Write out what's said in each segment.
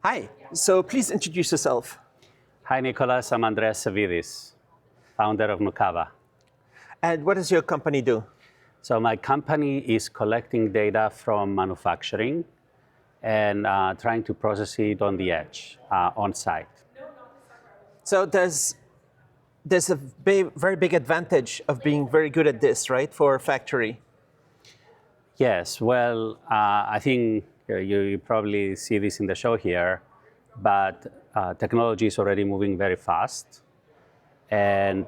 Hi, so please introduce yourself. Hi, Nicholas. I'm Andreas Savidis, founder of NUCAVA. And what does your company do? So my company is collecting data from manufacturing and trying to process it on the edge, on site. So there's a very big advantage of being very good at this, right, for a factory? Yes, well, I think you probably see this in the show here, but technology is already moving very fast. And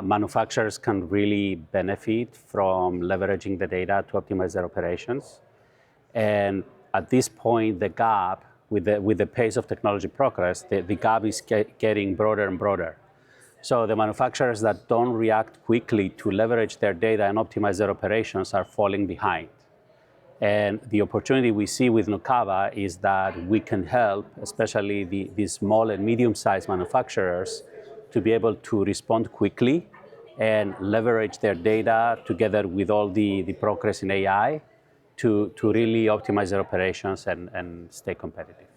manufacturers can really benefit from leveraging the data to optimize their operations. And at this point, the gap, with the pace of technology progress, the gap is getting broader and broader. So the manufacturers that don't react quickly to leverage their data and optimize their operations are falling behind. And the opportunity we see with NUCAVA is that we can help, especially the small and medium-sized manufacturers, to be able to respond quickly and leverage their data together with all the progress in AI to really optimize their operations and stay competitive.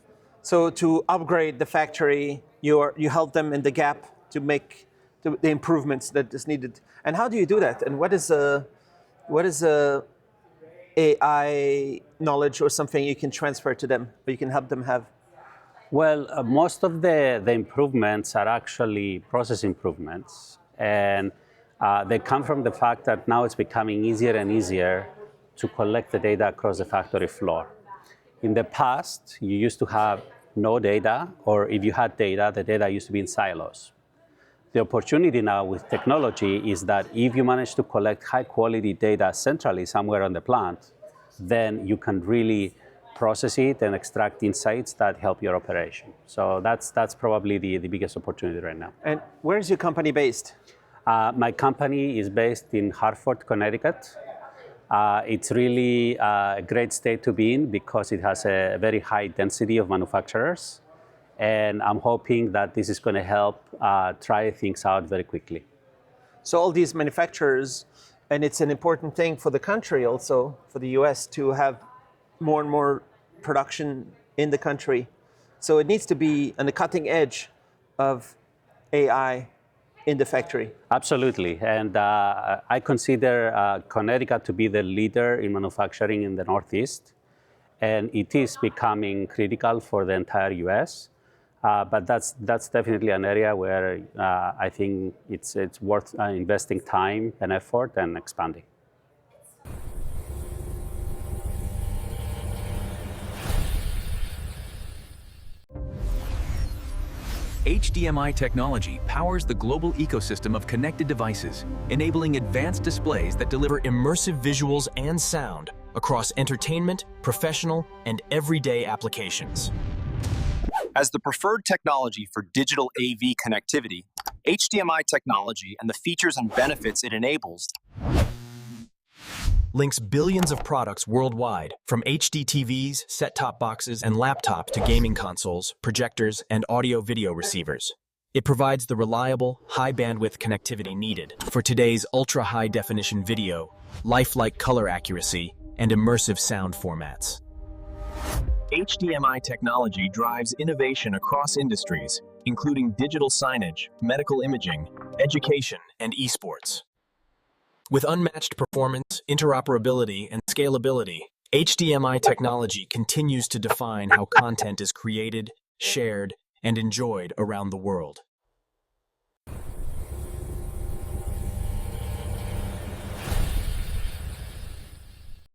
So to upgrade the factory, you help them in the gap to make the improvements that is needed. And how do you do that? And what is AI knowledge or something you can transfer to them, or you can help them have? Well, most of the improvements are actually process improvements. And they come from the fact that now it's becoming easier and easier to collect the data across the factory floor. In the past, you used to have no data, or if you had data, the data used to be in silos. The opportunity now with technology is that if you manage to collect high quality data centrally somewhere on the plant, then you can really process it and extract insights that help your operation. So that's probably the biggest opportunity right now. And where is your company based? My company is based in Hartford, Connecticut. It's really a great state to be in because it has a very high density of manufacturers. And I'm hoping that this is going to help try things out very quickly. So all these manufacturers, and it's an important thing for the country also, for the US, to have more and more production in the country. So it needs to be on the cutting edge of AI in the factory. Absolutely. And I consider Connecticut to be the leader in manufacturing in the Northeast. And it is becoming critical for the entire US. But that's definitely an area where I think it's worth investing time and effort and expanding. HDMI technology powers the global ecosystem of connected devices, enabling advanced displays that deliver immersive visuals and sound across entertainment, professional, and everyday applications. As the preferred technology for digital AV connectivity, HDMI technology and the features and benefits it enables links billions of products worldwide, from HD TVs, set-top boxes, and laptops to gaming consoles, projectors, and audio-video receivers. It provides the reliable, high-bandwidth connectivity needed for today's ultra-high-definition video, lifelike color accuracy, and immersive sound formats. HDMI technology drives innovation across industries, including digital signage, medical imaging, education, and esports. With unmatched performance, interoperability, and scalability, HDMI technology continues to define how content is created, shared, and enjoyed around the world.